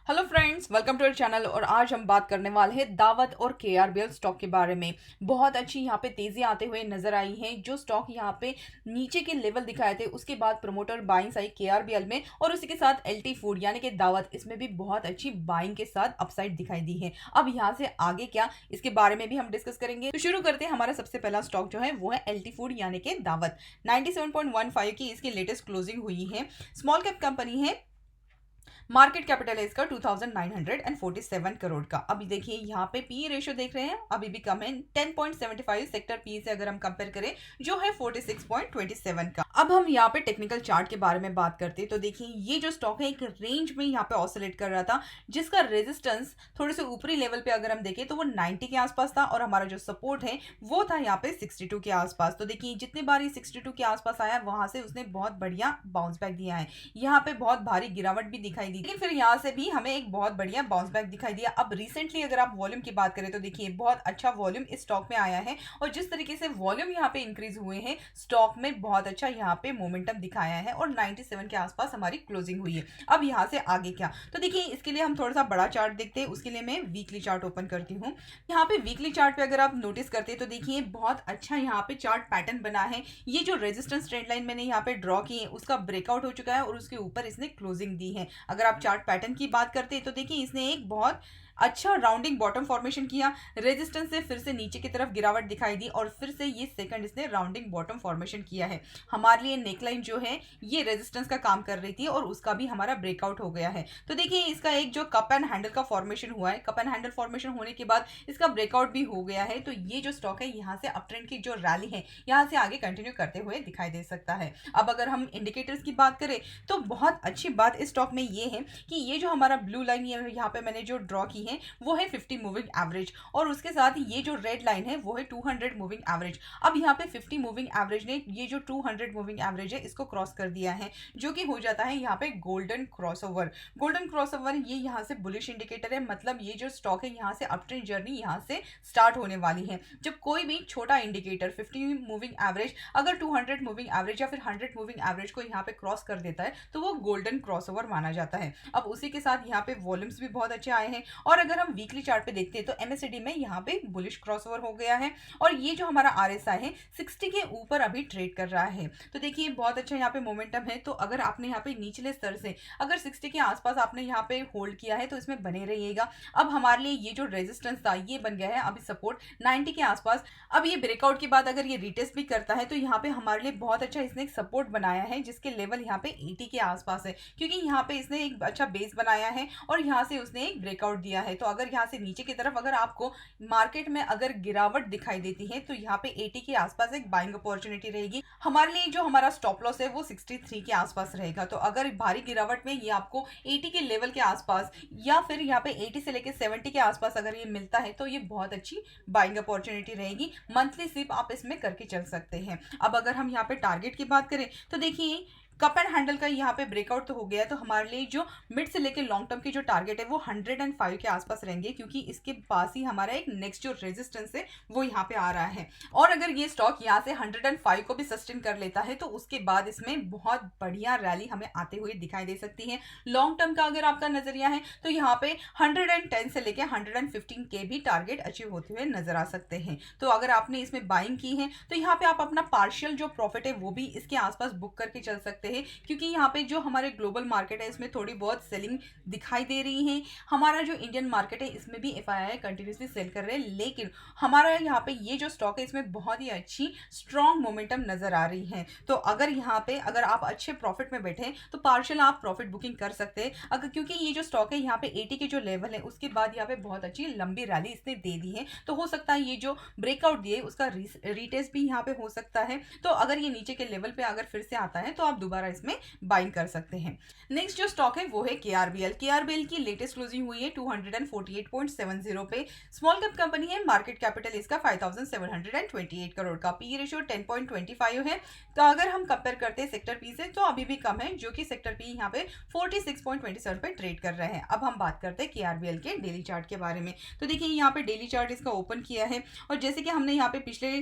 Hello friends, welcome to our channel. और आज हम बात करने वाले हैं दावत और केआरबीएल स्टॉक के बारे में। बहुत अच्छी यहाँ पे तेजी आते हुए नजर आई है। जो स्टॉक यहाँ पे नीचे के लेवल दिखाए थे उसके बाद प्रमोटर बाइंग्स आई केआरबीएल में, और उसी के साथ एलटी फूड यानी कि दावत, इसमें भी बहुत अच्छी बाइंग के साथ अपसाइड दिखाई दी है। अब यहाँ से आगे क्या, इसके बारे में भी हम डिस्कस करेंगे। तो शुरू करते हैं। हमारा सबसे पहला स्टॉक जो है वो है एलटी फूड यानी कि दावत। 97.15 की इसकी लेटेस्ट क्लोजिंग हुई है। स्मॉल कैप कंपनी है। मार्केट कैपिटल है इसका 2947 करोड़ का। अभी देखिए यहाँ पे पी रेशियो देख रहे हैं, अभी भी कम है। 10.75 सेक्टर पी से अगर हम कंपेयर करें जो है 46.27 का। अब हम यहाँ पे टेक्निकल चार्ट के बारे में बात करते हैं तो देखिए ये जो स्टॉक है एक रेंज में यहाँ पे ऑसिलेट कर रहा था, जिसका रेजिस्टेंस थोड़े से ऊपरी लेवल पे अगर हम देखें तो वो 90 के आसपास था, और हमारा जो सपोर्ट है वो था यहाँ पे 62 के आसपास। तो देखिए जितनी बार ये 62 के आसपास आया वहां से उसने बहुत बढ़िया बाउंस बैक दिया है। यहाँ पे बहुत भारी गिरावट भी दिखाई दी, लेकिन फिर यहाँ से भी हमें एक बहुत बढ़िया बाउंस बैक दिखाई दिया। अब रिसेंटली अगर आप वॉल्यूम की बात करें तो देखिए बहुत अच्छा वॉल्यूम इस स्टॉक में आया है, और जिस तरीके से वॉल्यूम यहाँ पे इंक्रीज हुए हैं स्टॉक में बहुत अच्छा यहाँ पे मोमेंटम दिखाया है, और 97 के आसपास हमारी क्लोजिंग हुई है। अब यहाँ से आगे क्या, तो देखिए इसके लिए हम थोड़ा सा बड़ा चार्ट देखते हैं। उसके लिए मैं वीकली चार्ट ओपन करती हूँ। यहाँ पे वीकली चार्ट पे अगर आप नोटिस करते हैं तो देखिए बहुत अच्छा यहाँ पे चार्ट पैटर्न बना है। ये जो रेजिस्टेंस ट्रेंड लाइन मैंने यहाँ पे ड्रॉ की है उसका ब्रेकआउट हो चुका है, और उसके ऊपर इसने क्लोजिंग दी है। अगर आप चार्ट पैटर्न की बात करते हैं तो देखिए इसने एक बहुत अच्छा राउंडिंग बॉटम फॉर्मेशन किया, रेजिस्टेंस से फिर से नीचे की तरफ गिरावट दिखाई दी, और फिर से ये सेकंड इसने राउंडिंग बॉटम फॉर्मेशन किया है। हमारे लिए नेकलाइन जो है ये रेजिस्टेंस का काम कर रही थी, और उसका भी हमारा ब्रेकआउट हो गया है। तो देखिए इसका एक जो कप एंड हैंडल का फॉर्मेशन हुआ है, कप एंड हैंडल फॉर्मेशन होने के बाद इसका ब्रेकआउट भी हो गया है। तो ये जो स्टॉक है यहाँ से अप ट्रेंड की जो रैली है यहाँ से आगे कंटिन्यू करते हुए दिखाई दे सकता है। अब अगर हम इंडिकेटर्स की बात करें तो बहुत अच्छी बात इस स्टॉक में ये है कि ये जो हमारा ब्लू लाइन यहाँ पे मैंने जो ड्रॉ की है वो है 50 मूविंग एवरेज, और उसके साथ ही ये जो रेड लाइन है वो है 200 मूविंग एवरेज। अब यहाँ पे 50 मूविंग एवरेज ने ये जो 200 मूविंग एवरेज है इसको क्रॉस कर दिया है, जो कि हो जाता है यहाँ पे गोल्डन क्रॉसओवर। गोल्डन क्रॉसओवर ये यहाँ से बुलिश इंडिकेटर है, मतलब ये जो स्टॉक है यहाँ से अप ट्रेंड जर्नी यहाँ से स्टार्ट होने वाली है। जब कोई भी छोटा इंडिकेटर 50 मूविंग एवरेज अगर 200 मूविंग एवरेज या फिर 100 मूविंग एवरेज को यहाँ पे क्रॉस कर देता है तो वो गोल्डन क्रॉसओवर माना जाता है। अब उसी के साथ यहाँ पे वॉल्यूम्स भी बहुत अच्छे आए हैं, और अगर हम वीकली चार्ट पे देखते हैं तो एमएससीडी में यहाँ पे बुलिश क्रॉसओवर हो गया है, और ये जो हमारा आरएसआई है 60 के ऊपर अभी ट्रेड कर रहा है। तो देखिए बहुत अच्छा यहाँ पे मोमेंटम है। तो अगर आपने यहाँ पे निचले स्तर से अगर 60 के आसपास आपने यहाँ पे होल्ड किया है तो इसमें बने रहिएगा। अब हमारे लिए ये जो रेजिस्टेंस था ये बन गया है अभी सपोर्ट 90 के आसपास। अब ये ब्रेकआउट के बाद अगर ये रिटेस्ट भी करता है तो यहाँ पे हमारे लिए बहुत अच्छा इसने एक सपोर्ट बनाया है, जिसके लेवल यहाँ पे 80 के आसपास है, क्योंकि यहाँ पे इसने एक अच्छा बेस बनाया है और यहाँ से उसने एक ब्रेकआउट दिया है। तो अगर यहाँ से नीचे की तरफ अगर आपको मार्केट में अगर गिरावट दिखाई देती है तो यहाँ पे 80 के आसपास एक बाइंग अपॉर्चुनिटी रहेगी। हमारे लिए जो हमारा स्टॉप लॉस है वो 63 के आसपास रहेगा। तो अगर भारी गिरावट में ये आपको 80 के लेवल के आसपास या फिर यहाँ पे 80 से लेकर 70 के आसपास अगर ये मिलता है तो ये बहुत अच्छी बाइंग अपॉर्चुनिटी रहेगी। मंथली सिप आप इसमें करके चल सकते हैं। अब अगर हम यहाँ पे टारगेट की बात करें तो देखिए कप एंड हैंडल का यहाँ पे ब्रेकआउट तो हो गया है, तो हमारे लिए जो मिड से लेकर लॉन्ग टर्म की जो टारगेट है वो 105 के आसपास रहेंगे, क्योंकि इसके पास ही हमारा एक नेक्स्ट जो रेजिस्टेंस है वो यहाँ पे आ रहा है। और अगर ये स्टॉक यहाँ से 105 को भी सस्टेन कर लेता है तो उसके बाद इसमें बहुत बढ़िया रैली हमें आते हुए दिखाई दे सकती है। लॉन्ग टर्म का अगर आपका नजरिया है तो यहाँ पे 110 से लेकर 115 के भी टारगेट अचीव होते हुए नजर आ सकते हैं। तो अगर आपने इसमें बाइंग की है तो यहाँ पे आप अपना पार्शियल जो प्रॉफिट है वो भी इसके आसपास बुक करके चल सकते हैं, क्योंकि यहाँ पे जो हमारे ग्लोबल मार्केट है इसमें थोड़ी बहुत सेलिंग दिखाई दे रही है। हमारा जो इंडियन मार्केट है इसमें भी एफआईआई कंटिन्यूसली सेल कर रहे हैं, लेकिन हमारा यहाँ पे ये जो स्टॉक है इसमें बहुत ही अच्छी स्ट्रॉन्ग मोमेंटम नजर आ रही है। तो अगर यहाँ पे अगर आप अच्छे प्रॉफिट में बैठे तो पार्शियल आप प्रॉफिट बुकिंग कर सकते हैं, अगर क्योंकि ये जो स्टॉक है यहाँ पे 80 के जो लेवल है उसके बाद यहाँ पे बहुत अच्छी लंबी रैली इसने दे दी है। तो हो सकता है ये जो ब्रेकआउट दिए उसका रिटेस्ट भी यहाँ पे हो सकता है। तो अगर ये नीचे के लेवल पे अगर फिर से आता है तो आप दोबारा इसमें बाइंग कर सकते हैं। नेक्स्ट जो स्टॉक है वो है केआरबीएल। केआरबीएल की लेटेस्ट क्लोजिंग हुई है 248.70 पे। स्मॉल कैप कंपनी है, मार्केट कैपिटल इसका 5728 करोड़ का, पी रेशियो 10.25 है। तो अगर हम कंपेयर करते हैं सेक्टर पी से तो अभी भी कम है, जो कि सेक्टर पी यहाँ पे 46.27 पे ट्रेड कर रहे हैं। अब हम बात करते हैं केआरबीएल के डेली चार्ट के बारे में। तो देखिए यहाँ पे डेली चार्ट इसका ओपन किया है, और जैसे कि हमने यहाँ पे पिछले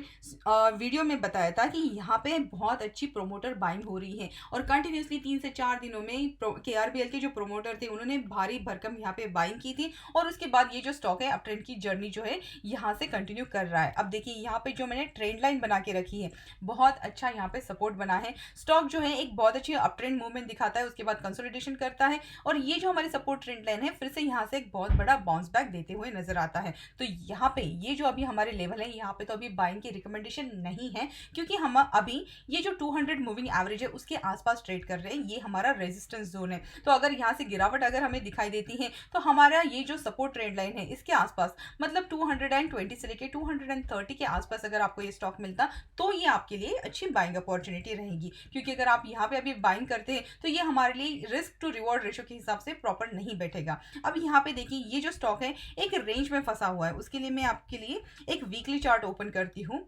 वीडियो में बताया था कि यहाँ पे बहुत अच्छी प्रोमोटर बाइंग हो रही है। और कंटिन्यूसली 3 से 4 दिनों में केआरबीएल के जो प्रोमोटर थे उन्होंने भारी भरकम यहाँ पे बाइंग की थी और उसके बाद ये जो स्टॉक है अप ट्रेंड की जर्नी जो है यहाँ से कंटिन्यू कर रहा है। अब देखिए यहाँ पे जो मैंने ट्रेंड लाइन बना के रखी है, बहुत अच्छा यहाँ पे सपोर्ट बना है। स्टॉक जो है एक बहुत अच्छी अप ट्रेंड मूवमेंट दिखाता है, उसके बाद कंसोलिडेशन करता है और ये जो हमारी सपोर्ट ट्रेंड लाइन है फिर से यहाँ से एक बहुत बड़ा बाउंस बैक देते हुए नजर आता है। तो यहाँ पे ये जो अभी हमारे लेवल है, यहाँ पे तो अभी बाइंग की रिकमेंडेशन नहीं है, क्योंकि हम अभी ये जो 200 मूविंग एवरेज है उसके आसपास ट्रेड कर रहे हैं। ये हमारा रेजिस्टेंस जोन है। तो अगर यहाँ से गिरावट अगर हमें दिखाई देती है तो हमारा ये जो सपोर्ट ट्रेंड लाइन है इसके आसपास, मतलब 220 से लेके 230 के आसपास अगर आपको ये स्टॉक मिलता तो ये आपके लिए अच्छी बाइंग अपॉर्चुनिटी रहेगी। क्योंकि अगर आप यहाँ पे अभी बाइंग करते हैं तो ये हमारे लिए रिस्क टू रिवॉर्ड रेशो के हिसाब से प्रॉपर नहीं बैठेगा। अब यहाँ पे देखिए ये जो स्टॉक है एक रेंज में फंसा हुआ है, उसके लिए मैं आपके लिए एक वीकली चार्ट ओपन करती हूँ।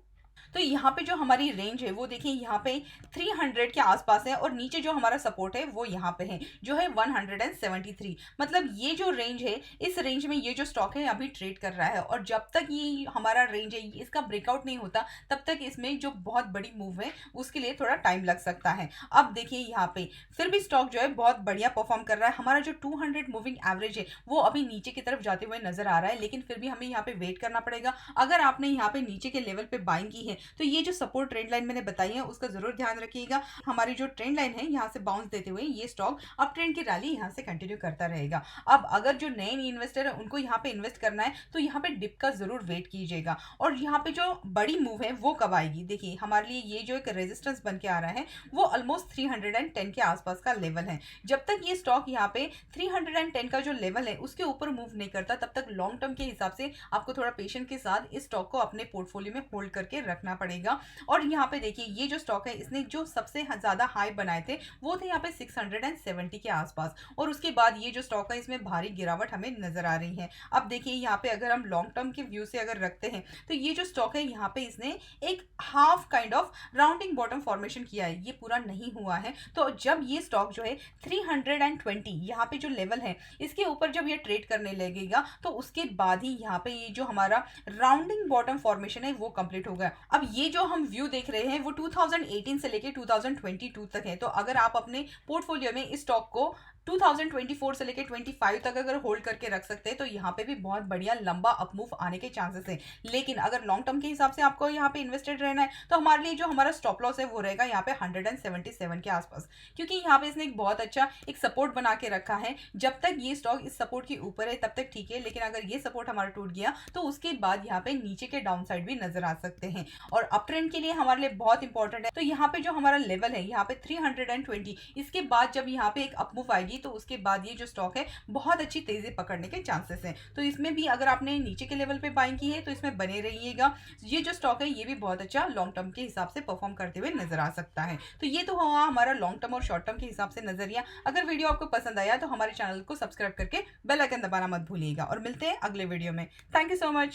तो यहाँ पे जो हमारी रेंज है वो देखिए यहाँ पे 300 के आसपास है और नीचे जो हमारा सपोर्ट है वो यहाँ पे है जो है 173। मतलब ये जो रेंज है, इस रेंज में ये जो स्टॉक है अभी ट्रेड कर रहा है और जब तक ये हमारा रेंज है इसका ब्रेकआउट नहीं होता तब तक इसमें जो बहुत बड़ी मूव है उसके लिए थोड़ा टाइम लग सकता है। अब देखिए यहाँ पे फिर भी स्टॉक जो है बहुत बढ़िया परफॉर्म कर रहा है। हमारा जो 200 मूविंग एवरेज है वो अभी नीचे की तरफ जाते हुए नजर आ रहा है, लेकिन फिर भी हमें यहाँ पे वेट करना पड़ेगा। अगर आपने यहाँ पे नीचे के लेवल पे बाइंग की है तो ये जो सपोर्ट ट्रेंड लाइन मैंने बताई है उसका जरूर ध्यान रखिएगा। हमारी जो ट्रेंड लाइन है यहाँ से बाउंस देते हुए ये स्टॉक अप ट्रेंड की रैली यहाँ से कंटिन्यू करता रहेगा। अब अगर जो नए इन्वेस्टर है उनको यहाँ पे इन्वेस्ट करना है तो यहाँ पे डिप का जरूर वेट कीजिएगा। और यहाँ पे जो बड़ी मूव है वो कब आएगी, देखिए हमारे लिए ये जो एक रेजिस्टेंस बन के आ रहा है वो ऑलमोस्ट 310 के आसपास का लेवल है। जब तक ये स्टॉक यहाँ पे 310 का जो लेवल है उसके ऊपर मूव नहीं करता तब तक लॉन्ग टर्म के हिसाब से आपको थोड़ा पेशेंस के साथ इस स्टॉक को अपने पोर्टफोलियो में होल्ड करके रखना पड़ेगा। और यहाँ पे देखिए ये जो स्टॉक है इसने जो सबसे ज्यादा हाई बनाए थे वो थे यहाँ पे 670 के आसपास और उसके बाद ये जो स्टॉक है इसमें भारी गिरावट हमें नजर आ रही है। अब देखिए यहाँ पे अगर हम लॉन्ग टर्म के व्यू से अगर रखते हैं तो ये जो स्टॉक है यहाँ पे इसने एक half kind of rounding bottom formation किया है, ये पूरा नहीं हुआ है। तो जब ये स्टॉक जो है 320 यहाँ पे जो लेवल है इसके ऊपर जब ये ट्रेड करने लगेगा तो उसके बाद ही यहाँ पे ये जो हमारा राउंडिंग बॉटम फॉर्मेशन है वो कंप्लीट होगा। अब ये जो हम व्यू देख रहे हैं वो 2018 से लेके 2022 तक है। तो अगर आप अपने पोर्टफोलियो में इस स्टॉक को 2024 से लेके 25 तक अगर होल्ड करके रख सकते हैं तो यहाँ पे भी बहुत बढ़िया लंबा अपमूव आने के चांसेस है। लेकिन अगर लॉन्ग टर्म के हिसाब से आपको यहाँ पे इन्वेस्टेड रहना है तो हमारे लिए जो हमारा स्टॉप लॉस है वो रहेगा यहाँ पे 177 के आसपास, क्योंकि यहाँ पे इसने एक बहुत अच्छा एक सपोर्ट बना के रखा है। जब तक ये स्टॉक इस सपोर्ट के ऊपर है तब तक ठीक है, लेकिन अगर ये सपोर्ट हमारा टूट गया तो उसके बाद यहाँ पे नीचे के डाउन साइड भी नजर आ सकते हैं और अप ट्रेंड के लिए हमारे लिए बहुत इंपॉर्टेंट है। तो यहाँ पे जो हमारा लेवल है यहाँ पे 320, इसके बाद जब यहाँ पे एक अपमूव आएगी तो उसके बाद ये जो स्टॉक है बहुत अच्छी तेजी पकड़ने के चांसेस हैं। तो इसमें भी अगर आपने नीचे के लेवल पे बाइंग की है तो इसमें बने रहिएगा। ये जो स्टॉक है ये भी बहुत अच्छा लॉन्ग टर्म के हिसाब से परफॉर्म करते हुए नजर आ सकता है। तो ये तो हुआ हमारा लॉन्ग टर्म और शॉर्ट टर्म के हिसाब से नजरिया। अगर वीडियो आपको पसंद आया तो हमारे चैनल को सब्सक्राइब करके बेल आइकन दबाना मत भूलिएगा और मिलते हैं अगले वीडियो में। Thank you so much.